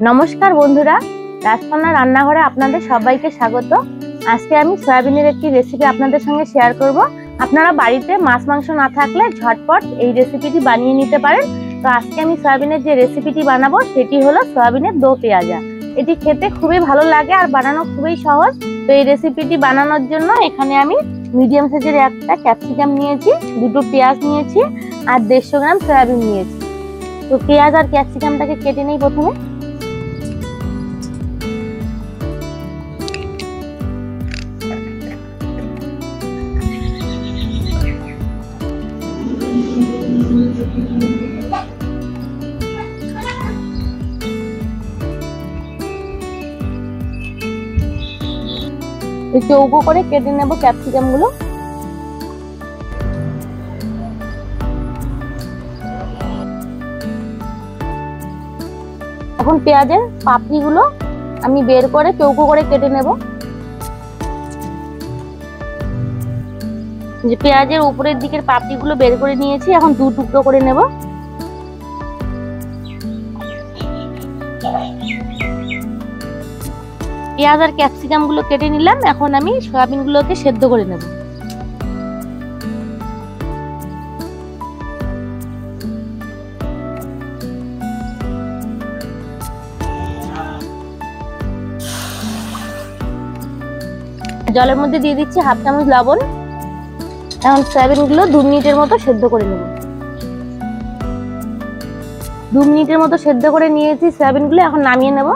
नमस्कार बंधुरा राजकन्या रान्नाघरे आपनादेर सबाइके स्वागत। आज के आमी सयाबिनेर एकटी रेसिपि आपनादेर संगे शेयर करब। आपनारा बाड़ीते माछ मांस ना थाकले झटपट এই রেসিপিটি বানিয়ে নিতে পারেন। তো আজকে আমি সয়াবিনের যে রেসিপিটি বানাবো সেটি হলো সয়াবিনের দো পেঁয়াজা। এটি খেতে খুবই ভালো লাগে আর বানানো খুবই সহজ। তো এই রেসিপিটি বানানোর জন্য এখানে আমি মিডিয়াম সাইজের একটা ক্যাপসিকাম নিয়েছি, দুটো পেঁয়াজ নিয়েছি আর 150 গ্রাম সয়াবিন নিয়েছি। তো পেঁয়াজ আর ক্যাপসিকামটাকে কেটে নেই প্রথমে। চৌকো করে কেটে নেব ক্যাপসিকাম গুলো। এখন পেঁয়াজের পাপড়ি গুলো আমি বের করে চৌকো করে কেটে নেব। যে পেঁয়াজের উপরের দিকের পাপড়ি গুলো বের করে নিয়েছি, এখন দু টুকরো করে নেব। পেঁয়াজ আর ক্যাপসিকাম গুলো কেটে নিলাম। এখন আমি সয়াবিন গুলোকে সেদ্ধ করে নেব। জলের মধ্যে দিয়ে দিচ্ছি হাফ চামচ লবণ। এখন সয়াবিন গুলো 2 মিনিটের মতো সেদ্ধ করে নেব। 2 মিনিটের মতো সেদ্ধ করে নিয়েছি সয়াবিন গুলো, এখন নামিয়ে নেব।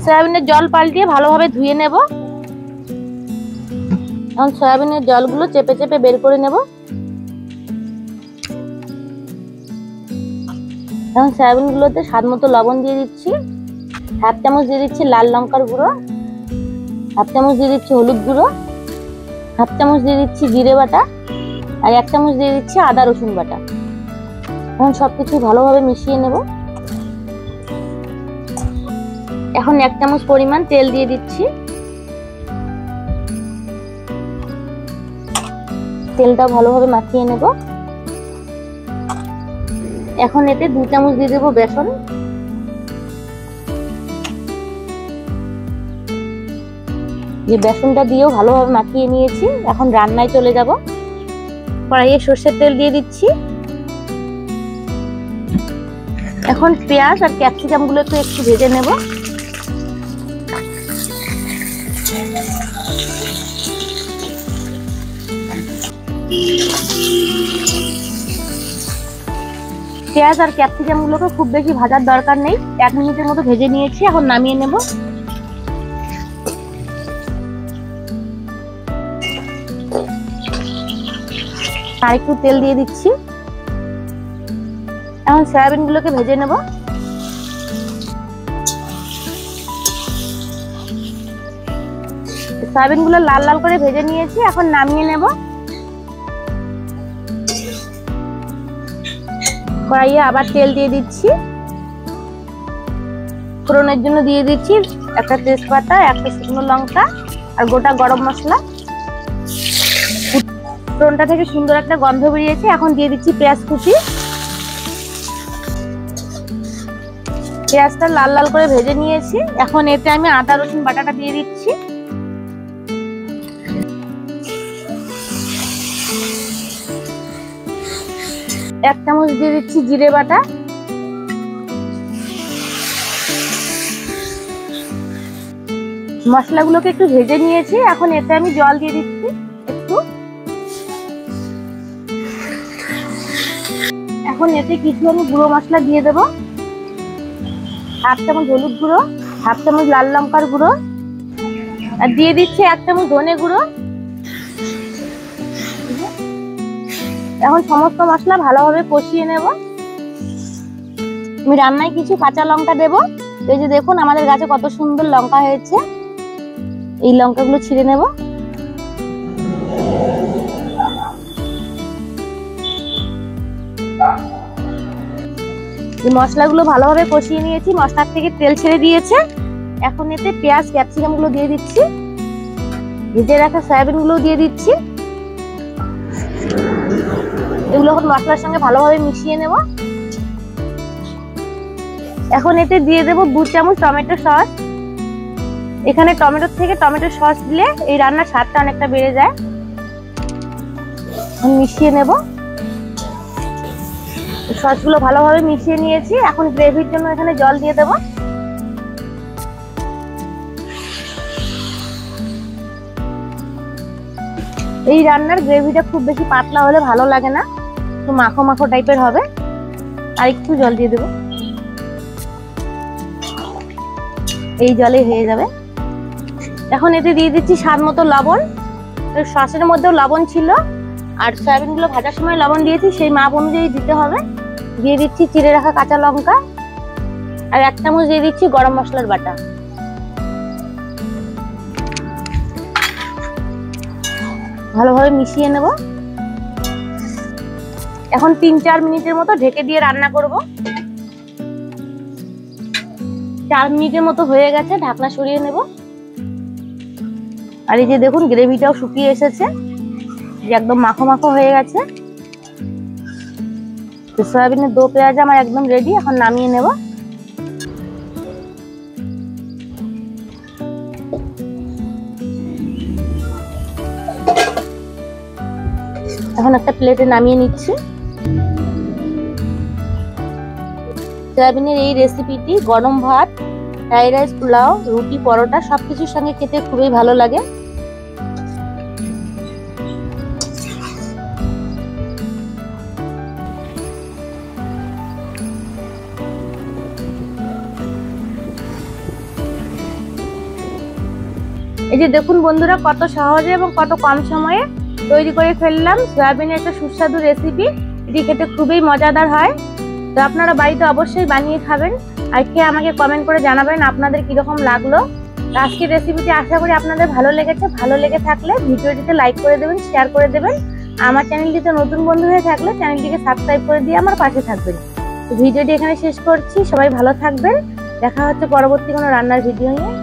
সয়াবিনের জল পাল্টিয়ে ভালোভাবে ধুয়ে নেব। এখন সয়াবিনের জলগুলো চেপে চেপে বের করে নেব। এখন সয়াবিনগুলোতে স্বাদ মতো লবণ দিয়ে দিচ্ছি, হাফ চামচ দিয়ে দিচ্ছি লাল লঙ্কার গুঁড়ো, হাফ চামচ দিয়ে দিচ্ছি হলুদ গুঁড়ো, হাফ চামচ দিয়ে দিচ্ছি জিরে বাটা আর 1 চামচ দিয়ে দিচ্ছি আদা রসুন বাটা। এখন সবকিছু ভালোভাবে মিশিয়ে নেব। এখন 1 চামচ পরিমাণ তেল দিয়ে দিচ্ছি। তেলটা ভালোভাবে মাখিয়ে নেব। এখন এতে 2 চামচ দিয়ে দেব বেসন। যে বেসনটা দিয়েও ভালোভাবে মাখিয়ে নিয়েছি। এখন রান্নায় চলে যাব। কড়াইয়ে সরষের তেল দিয়ে দিচ্ছি। এখন পেঁয়াজ আর ক্যাপসিকাম গুলোকে একটু ভেজে নেব। পেঁয়াজ আর ক্যাপসিকাম গুলোকে খুব বেশি ভাজার দরকার নেই, 1 মিনিটের মতো ভেজে নিয়েছি। এখন নামিয়ে নেব। আর একটু তেল দিয়ে দিচ্ছি। এখন সয়াবিন গুলোকে ভেজে নেব। সয়াবিন গুলো লাল লাল করে ভেজে নিয়েছি, এখন নামিয়ে নেব। কড়াইয়ে আবার তেল দিয়ে দিচ্ছি। ফোড়নের জন্য দিয়ে দিচ্ছি একটা তেজপাতা, একটা শুকনো লঙ্কা আর গোটা গরম মশলা। ফোড়নটা থেকে সুন্দর একটা গন্ধ বেরিয়েছে। এখন দিয়ে দিচ্ছি পেঁয়াজ কুচি। পেঁয়াজটা লাল লাল করে ভেজে নিয়েছি। এখন এতে আমি আদা রসুন বাটাটা দিয়ে দিচ্ছি। এক চামচ দিয়ে দিচ্ছি জিরে বাটা। মশলাগুলোকে একটু ভেজে নিয়েছি। এখন এতে আমি জল দিয়ে দিচ্ছি একটু। এখন এতে কিছু আমি গুঁড়ো মশলা দিয়ে দেব। হাফ চামচ হলুদ গুঁড়ো, হাফ চামচ লাল লঙ্কার গুঁড়ো আর দিয়ে দিচ্ছি 1 চামচ ধনে গুঁড়ো। এখন সমস্ত মশলা ভালোভাবে কষিয়ে নেব। আমি রান্নায় কিছু কাঁচা লঙ্কা দেব। এই যে দেখুন আমাদের গাছে কত সুন্দর লঙ্কা হয়েছে। এই লঙ্কাগুলো ছিঁড়ে নেব। এই মশলাগুলো ভালোভাবে কষিয়ে নিয়েছি, মশলার থেকে তেল ছেড়ে দিয়েছে। এখন এতে পেঁয়াজ ক্যাপসিকাম গুলো দিয়ে দিচ্ছি, ভেজে রাখা সয়াবিন গুলো দিয়ে দিচ্ছি। এগুলো এখন মশলার সঙ্গে ভালোভাবে মিশিয়ে নেব। এখন এতে দিয়ে দেব 2 চামচ টমেটো সস। এখানে টমেটো থেকে টমেটো সস দিলে এই রান্নার স্বাদটা অনেকটা বেড়ে যায়। মিশিয়ে নেব। সসগুলো ভালোভাবে মিশিয়ে নিয়েছি। এখন গ্রেভির জন্য এখানে জল দিয়ে দেব। এই রান্নার গ্রেভিটা খুব বেশি পাতলা হলে ভালো লাগে না, একটু মাখো মাখো টাইপের হবে। আর একটু জল দিয়ে দেব, এই জলে হয়ে যাবে। এখন এতে দিয়ে দিচ্ছি স্বাদ মতো লবণ। সসের মধ্যেও লবণ ছিল, আর সয়াবিন গুলো ভাজার সময় লবণ দিয়েছি, সেই মাপ অনুযায়ী দিতে হবে। দিয়ে দিচ্ছি চিড়ে রাখা কাঁচা লঙ্কা, আর 1 চামচ দিয়ে দিচ্ছি গরম মশলার বাটা। ভালোভাবে মিশিয়ে নেব। এখন 3-4 মিনিটের মতো ঢেকে দিয়ে রান্না করব। 4 মিনিটের মতো হয়ে গেছে, ঢাকনা সরিয়ে নেব। আর এই যে দেখুন গ্রেভিটাও শুকিয়ে এসেছে, একদম মাখো মাখো হয়ে গেছে। তো সয়াবিনের দো পেঁয়াজ আমার একদম রেডি, এখন নামিয়ে নেব। এখন একটা প্লেটে নামিয়ে নিচ্ছি। সয়াবিনের এই রেসিপিটি গরম ভাত, ফ্রাইড রাইস, পোলাও, রুটি, পরোটা সবকিছুর সঙ্গে খেতে খুবই ভালো লাগে। এই যে দেখুন বন্ধুরা, কত সহজে এবং কত কম সময়ে তৈরি করে ফেললাম সয়াবিনের একটা সুস্বাদু রেসিপি। এটি খেতে খুবই মজাদার হয়। তো আপনারা বাড়িতে অবশ্যই বানিয়ে খাবেন, আর খেয়ে আমাকে কমেন্ট করে জানাবেন আপনাদের কিরকম লাগলো। আজকের রেসিপিটি আশা করি আপনাদের ভালো লেগেছে। ভালো লেগে থাকলে ভিডিওটিতে লাইক করে দেবেন, শেয়ার করে দেবেন। আমার চ্যানেলটিতে নতুন বন্ধু হয়ে থাকলে চ্যানেলটিকে সাবস্ক্রাইব করে দিয়ে আমার পাশে থাকবেন। তো ভিডিওটি এখানে শেষ করছি। সবাই ভালো থাকবেন। দেখা হচ্ছে পরবর্তী কোনো রান্নার ভিডিও নিয়ে।